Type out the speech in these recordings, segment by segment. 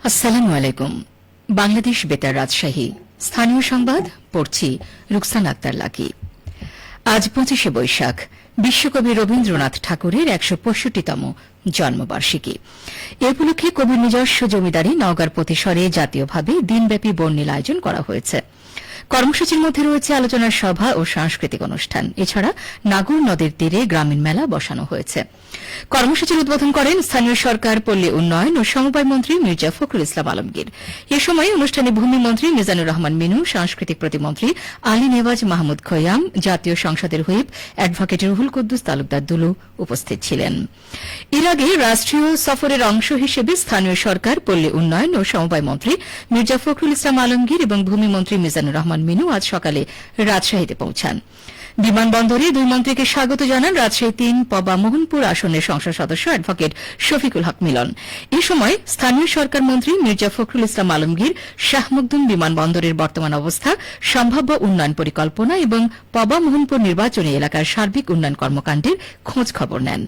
আসসালামু আলাইকুম। বাংলাদেশ বেতার রাজশাহী স্থানীয় সংবাদ পড়ছি রুকসানা আক্তার লাকি। আজ 25শে বৈশাখ, বিশ্বকবি রবীন্দ্রনাথ ঠাকুরের ১৬৫তম জন্মবার্ষিকী। এ উপলক্ষে কবির নিজস্ব জমিদারি নওগাঁর প্রতিসরে জাতীয়ভাবে দিনব্যাপী বর্ণিল আয়োজন করা হয়েছে। কর্মসূচির মধ্যে রয়েছে আলোচনা সভা ও সাংস্কৃতিক অনুষ্ঠান। এছাড়া নাগর নদের তীরে গ্রামীণ মেলা বসানো হয়েছে। কর্মসূচির উদ্বোধন করেন স্থানীয় সরকার, পল্লী উন্নয়ন ও সমবায় মন্ত্রী মির্জা ফখরুল ইসলাম আলমগীর। এ সময় অনুষ্ঠানে ভূমিমন্ত্রী মিজানুর রহমান মিনু, সাংস্কৃতিক প্রতিমন্ত্রী আলী নেওয়াজ মাহমুদ খৈয়াম, জাতীয় সংসদের হুইপ অ্যাডভোকেট রুহুল কুদ্দুস তালুকদার দুলু উপস্থিত ছিলেন। এর আগে রাষ্ট্রীয় সফরের অংশ হিসেবে স্থানীয় সরকার, পল্লী উন্নয়ন ও সমবায় মন্ত্রী মির্জা ফখরুল ইসলাম আলমগীর এবং ভূমিমন্ত্রী মিজানুর রহমান মিনু আজ সকালে রাজশাহীতে পৌঁছান। বিমানবন্দরে দুই মন্ত্রীকে স্বাগত জানান রাজশাহী ৩ পবা মোহনপুর আসনের সংসদ সদস্য অ্যাডভোকেট শফিকুল হক মিলন। এ সময় স্থানীয় সরকার মন্ত্রী মির্জা ফখরুল ইসলাম আলমগীর শাহ মখদুম বিমানবন্দরের বর্তমান অবস্থা, সম্ভাব্য উন্নয়ন পরিকল্পনা এবং পবা মোহনপুর নির্বাচনী এলাকার সার্বিক উন্নয়ন কর্মকাণ্ডের খোঁজ খবর নেন।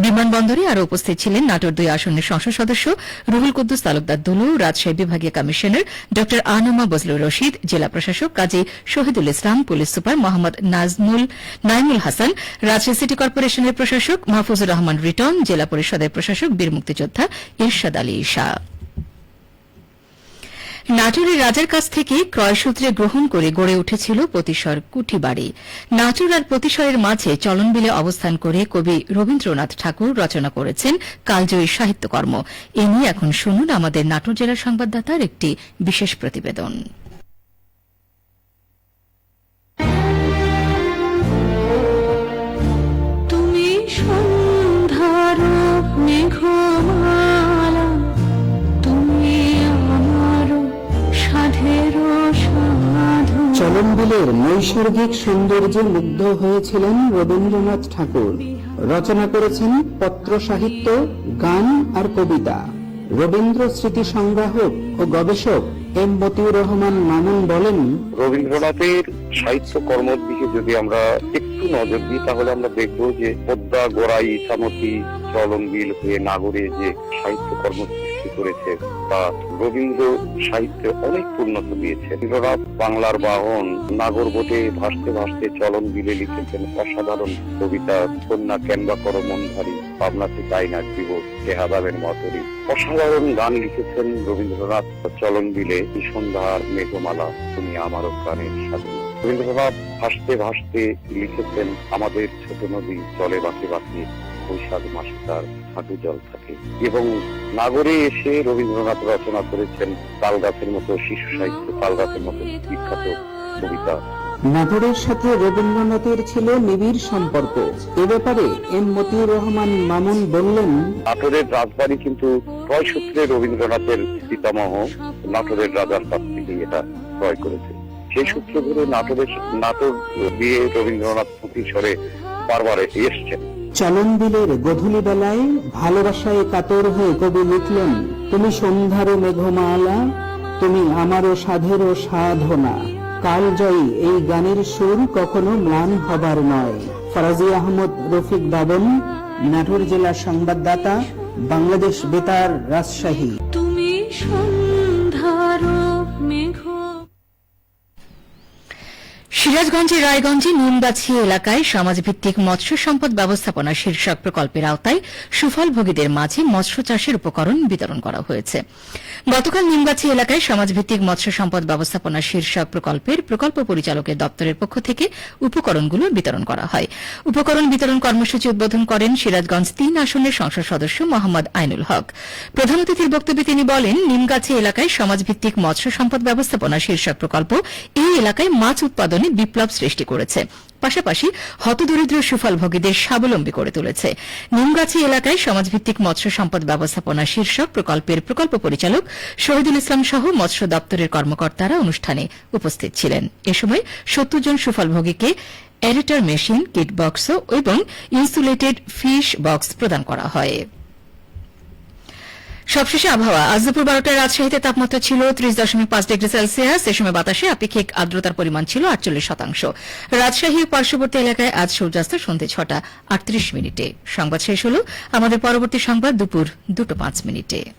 বিমানবন্দরে আরও উপস্থিত ছিলেন নাটোর ২ আসনের সংসদ সদস্য রুহুল কুদ্দুস তালুকদার দুলু, রাজশাহী বিভাগীয় কমিশনার ড আনমা বজলুর রশিদ, জেলা প্রশাসক Kazi Shahidul Islam, police super Mohammad Naimul Hasan, Rajshahi city কর্পোরেশনের প্রশাসক মাহফুজুর রহমান রিটন, জেলা পরিষদের প্রশাসক বীর মুক্তিযোদ্ধা ইরশাদ আলী ঈশা। নাটোরের রাজার কাছ থেকে ক্রয়সূত্রে গ্রহণ করে গড়ে উঠেছিল প্রতিসর কুঠি বাড়ি। নাটোর আর প্রতিসরের মাঝে চলনবিলে অবস্থান করে কবি রবীন্দ্রনাথ ঠাকুর রচনা করেছেন কালজয়ী সাহিত্যকর্ম। এ নিয়ে এখন শুনুন আমাদের নাটোর জেলার সংবাদদাতার একটি বিশেষ প্রতিবেদন। চলনবিলের নৈসর্গিক সৌন্দর্যে মুগ্ধ হয়েছিলেন রবীন্দ্রনাথ ঠাকুর। রচনা করেছেন পত্র সাহিত্য, গান আর কবিতা। রবীন্দ্র স্মৃতি সংগ্রাহক ও গবেষক এম মতিউর রহমান মামুন বলেন, রবীন্দ্রনাথের সাহিত্য কর্মের দিকে যদি আমরা একটু নজর দিই তাহলে আমরা দেখব যে পদ্মা, গড়াই, ইছামতি, চলনবিল হয়ে নাগরে যে সাহিত্য কর্ম সৃষ্টি করেছে তা রবীন্দ্র সাহিত্যে অনেক উন্নত দিয়েছে। রবীন্দ্রনাথ বাংলার বাহন, নাগর বোটে ভাসতে ভাসতে চলনবিলে লিখেছেন অসাধারণ কবিতা, কন্যা কেনবা করো মনধারী, পাবনাতে চাইনা জীব টেহাদাবের মতরি। অসাধারণ গান লিখেছেন রবীন্দ্রনাথ চলনবিলে, এই সন্ধ্যার মেঘমালা তুমি আমারও প্রাণের সাথে। রবীন্দ্রনাথ ভাসতে ভাসতে লিখেছেন আমাদের ছোট নদী চলে বাঁকে বাঁকে, বৈশাখ মাসে তার হাঁটু জল থাকে। এবং নাগরে এসে রবীন্দ্রনাথ রচনা করেছেন তালগাছের মতো শিশু সাহিত্য, তালগাছের মতো বিখ্যাত কবিতা। নাটোরের সাথে রবীন্দ্রনাথের ছিল নিবিড় সম্পর্ক। এ ব্যাপারে এম মতিউর রহমান মামুন বললেন, নাটোরের রাজবাড়ি কিন্তু ক্রয় সূত্রে রবীন্দ্রনাথের পিতামহ নাটোরের রাজার কাছ থেকে এটা ক্রয় করেছে। সেই সূত্র ধরে নাটোর দিয়ে রবীন্দ্রনাথ প্রতিসরে বারবার এসছেন। চলনবিলের গধূলি বেলায় ভালোবাসায় কাতর হয়ে কবি লিখলেন, তুমি সন্ধ্যারও মেঘমালা, তুমি আমারও সাধেরও সাধনা। কালজয়ী এই গানের সুর কখনো ম্লান হবার নয়। ফরাজি আহমদ রফিক বাবন, নাটোর জেলার সংবাদদাতা, বাংলাদেশ বেতার, রাজশাহী। তুমি সন্ধ্যার মেঘ। সিরাজগঞ্জের রায়গঞ্জে নুনগাছি এলাকায় সমাজভিত্তিক মৎস্য সম্পদ ব্যবস্থাপনা শীর্ষক প্রকল্পের আওতায় সুফলভোগীদের মাঝে মৎস্য চাষের উপকরণ বিতরণ করা হয়েছে। গতকাল নিমগাছি এলাকায় সমাজভিত্তিক মৎস্য সম্পদ ব্যবস্থাপনা শীর্ষক প্রকল্পের প্রকল্প পরিচালকের দপ্তরের পক্ষ থেকে উপকরণগুলো বিতরণ করা হয়। উপকরণ বিতরণ কর্মসূচি উদ্বোধন করেন সিরাজগঞ্জ ৩ আসনের সংসদ সদস্য মোহাম্মদ আইনুল হক। প্রধান অতিথির বক্তব্যে তিনি বলেন, নিমগাছি এলাকায় সমাজভিত্তিক মৎস্য সম্পদ ব্যবস্থাপনা শীর্ষক প্রকল্প এই এলাকায় মাছ উৎপাদনে বিপ্লব সৃষ্টি করেছে, পাশাপাশি হতদরিদ্র সুফলভোগীদের স্বাবলম্বী করে তুলেছে। নিমগাছি এলাকায় সমাজভিত্তিক মৎস্য সম্পদ ব্যবস্থাপনা শীর্ষক প্রকল্পের প্রকল্প পরিচালক শহীদুল ইসলাম সহ মৎস্য দপ্তরের কর্মকর্তারা অনুষ্ঠানে উপস্থিত ছিলেন। এ সময় ৭০ জন সুফলভোগীকে এরেটার মেশিন, কিট বক্স এবং ইনসুলেটেড ফিশ বক্স প্রদান করা হয়। সবশেষে আবহাওয়া। আজ দুপুর 12টায় রাজশাহীতে তাপমাত্রা ছিল 30.5 ডিগ্রি সেলসিয়াস। এ সময় বাতাসে আপেক্ষিক আর্দ্রতার পরিমাণ ছিল 48%। রাজশাহী পার্শ্ববর্তী এলাকায় আজ সূর্যাস্ত সন্ধ্যে 6টা 38 মিনিটে। সংবাদ শেষ হল। আমাদের পরবর্তী সংবাদ দুপুর 2:05